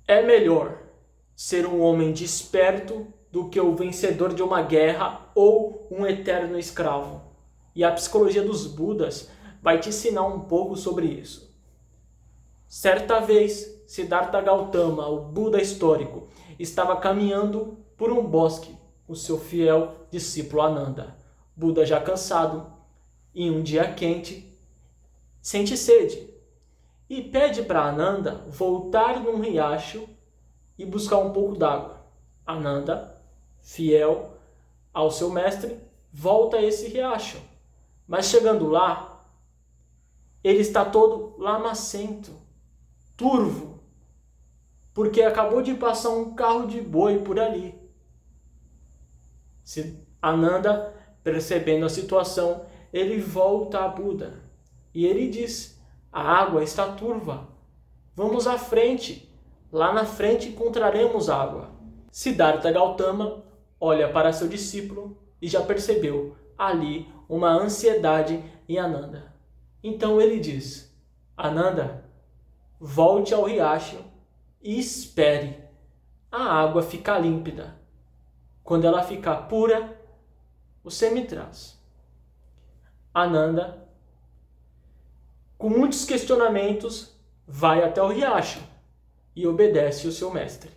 É melhor ser um homem desperto do que o vencedor de uma guerra ou um eterno escravo. E a psicologia dos Budas vai te ensinar um pouco sobre isso. Certa vez, Siddhartha Gautama, o Buda histórico, estava caminhando por um bosque com seu fiel discípulo Ananda. Buda, já cansado, em um dia quente, sente sede e pede para Ananda voltar num riacho e buscar um pouco d'água. Ananda, fiel ao seu mestre, volta a esse riacho. Mas chegando lá, ele está todo lamacento, turvo, porque acabou de passar um carro de boi por ali. Ananda, percebendo a situação, ele volta a Buda e ele diz: a água está turva, vamos à frente, lá na frente encontraremos água. Siddhartha Gautama olha para seu discípulo e já percebeu ali uma ansiedade em Ananda. Então ele diz: Ananda, volte ao riacho e espere a água ficar límpida. Quando ela ficar pura, você me traz. Ananda, com muitos questionamentos, vai até o riacho e obedece o seu mestre.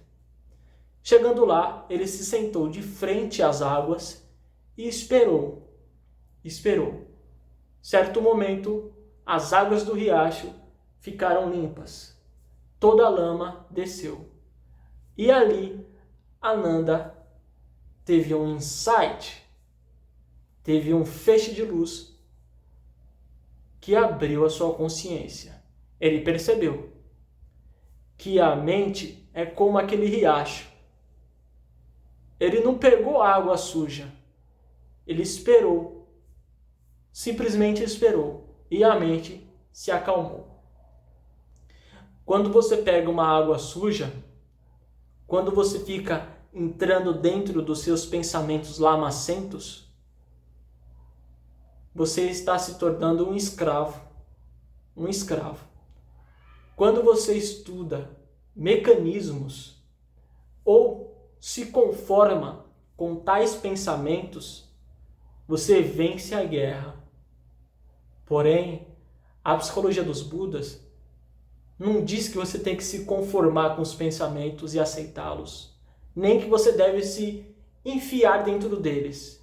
Chegando lá, ele se sentou de frente às águas e esperou. Certo momento, as águas do riacho ficaram limpas. Toda a lama desceu. E ali, Ananda teve um insight, teve um feixe de luz que abriu a sua consciência. Ele percebeu que a mente é como aquele riacho. Ele não pegou água suja. Ele esperou. Simplesmente esperou. E a mente se acalmou. Quando você pega uma água suja, quando você fica entrando dentro dos seus pensamentos lamacentos, você está se tornando um escravo. Um escravo. Quando você estuda mecanismos ou se conforma com tais pensamentos, você vence a guerra. Porém, a psicologia dos Budas não diz que você tem que se conformar com os pensamentos e aceitá-los, nem que você deve se enfiar dentro deles.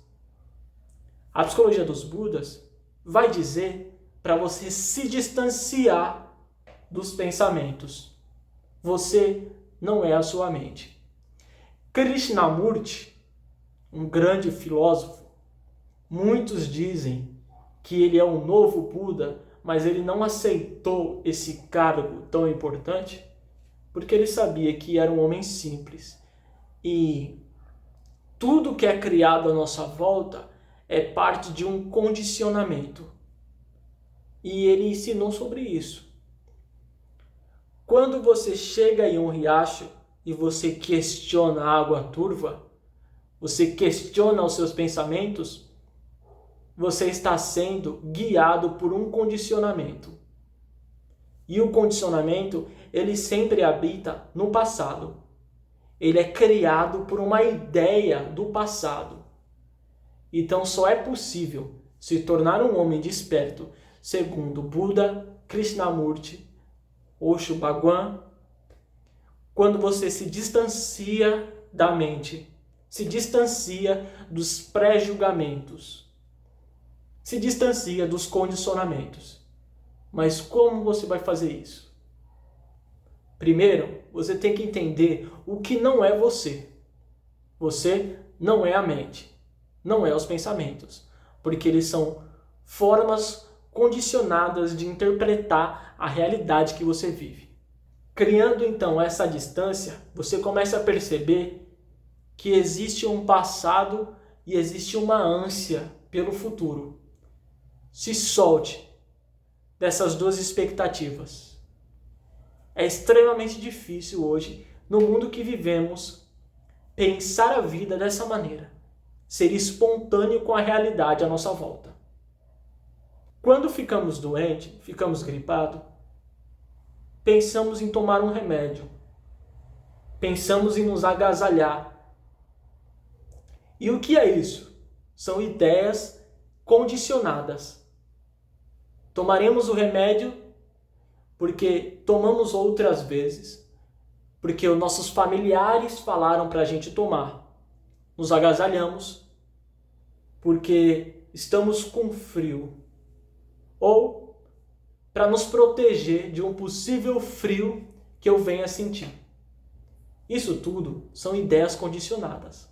A psicologia dos Budas vai dizer para você se distanciar dos pensamentos. Você não é a sua mente. Krishnamurti, um grande filósofo, muitos dizem que ele é um novo Buda, mas ele não aceitou esse cargo tão importante porque ele sabia que era um homem simples. E tudo que é criado à nossa volta é parte de um condicionamento. E ele ensinou sobre isso. Quando você chega em um riacho e você questiona a água turva, você questiona os seus pensamentos, você está sendo guiado por um condicionamento. E o condicionamento, ele sempre habita no passado. Ele é criado por uma ideia do passado. Então só é possível se tornar um homem desperto, segundo Buda, Krishnamurti, Osho Bhagwan, quando você se distancia da mente, se distancia dos pré-julgamentos, se distancia dos condicionamentos. Mas como você vai fazer isso? Primeiro, você tem que entender o que não é você. Você não é a mente, não é os pensamentos, porque eles são formas condicionadas de interpretar a realidade que você vive. Criando então essa distância, você começa a perceber que existe um passado e existe uma ânsia pelo futuro. Se solte dessas duas expectativas. É extremamente difícil hoje, no mundo que vivemos, pensar a vida dessa maneira. Ser espontâneo com a realidade à nossa volta. Quando ficamos doentes, ficamos gripados, pensamos em tomar um remédio. pensamos em nos agasalhar. E o que é isso? São ideias condicionadas. Tomaremos o remédio porque tomamos outras vezes, porque os nossos familiares falaram para a gente tomar. Nos agasalhamos porque estamos com frio, ou para nos proteger de um possível frio que eu venha sentir. Isso tudo são ideias condicionadas.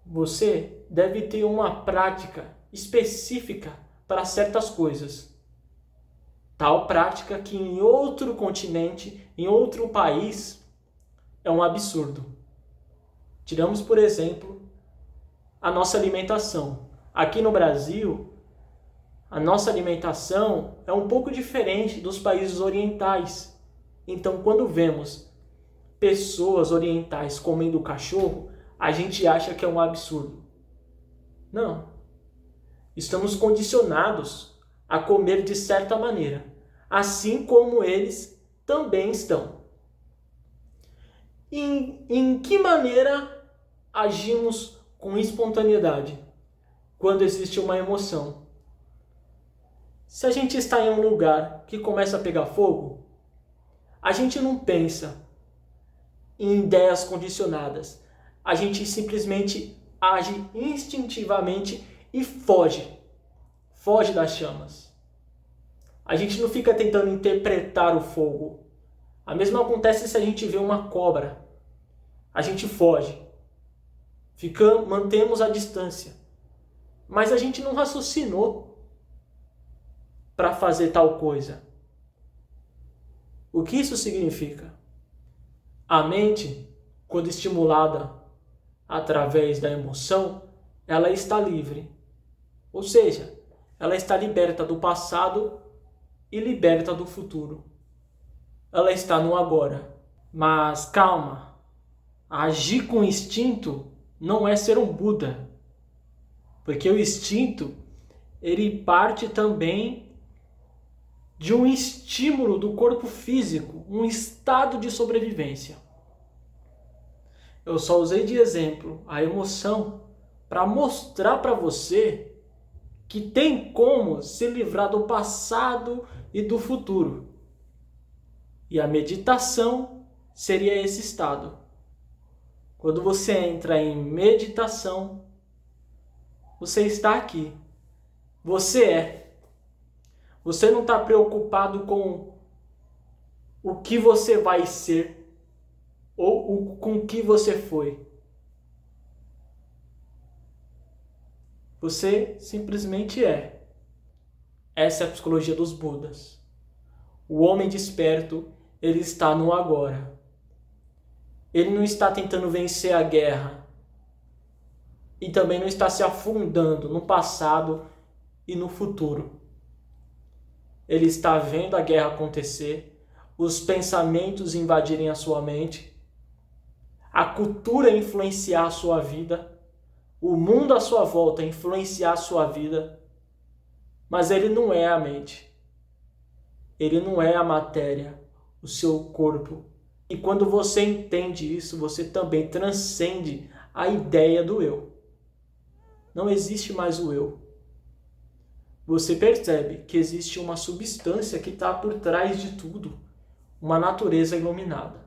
Você deve ter uma prática específica para certas coisas. Tal prática que em outro continente, em outro país, é um absurdo. Tiramos, por exemplo, a nossa alimentação. Aqui no Brasil, a nossa alimentação é um pouco diferente dos países orientais. Então, quando vemos pessoas orientais comendo cachorro, a gente acha que é um absurdo. Não. Estamos condicionados a comer de certa maneira, assim como eles também estão. Em que maneira agimos com espontaneidade quando existe uma emoção? Se a gente está em um lugar que começa a pegar fogo, a gente não pensa em ideias condicionadas. A gente simplesmente age instintivamente e foge das chamas. A gente não fica tentando interpretar o fogo. A mesma acontece se a gente vê uma cobra. A gente foge. Mantemos a distância. Mas a gente não raciocinou para fazer tal coisa. O que isso significa? A mente, quando estimulada através da emoção, ela está livre. Ou seja, ela está liberta do passado e liberta do futuro. Ela está no agora. Mas calma, agir com instinto não é ser um Buda. Porque o instinto, ele parte também de um estímulo do corpo físico, um estado de sobrevivência. Eu só usei de exemplo a emoção para mostrar para você que tem como se livrar do passado e do futuro. E a meditação seria esse estado. Quando você entra em meditação, você está aqui. Você é. Você não está preocupado com o que você vai ser ou com o que você foi. Você simplesmente é. Essa é a psicologia dos Budas. O homem desperto, ele está no agora. Ele não está tentando vencer a guerra. E também não está se afundando no passado e no futuro. Ele está vendo a guerra acontecer, os pensamentos invadirem a sua mente, a cultura influenciar a sua vida, o mundo à sua volta influenciar a sua vida, mas ele não é a mente. Ele não é a matéria, o seu corpo. E quando você entende isso, você também transcende a ideia do eu. Não existe mais o eu. Você percebe que existe uma substância que está por trás de tudo, uma natureza iluminada.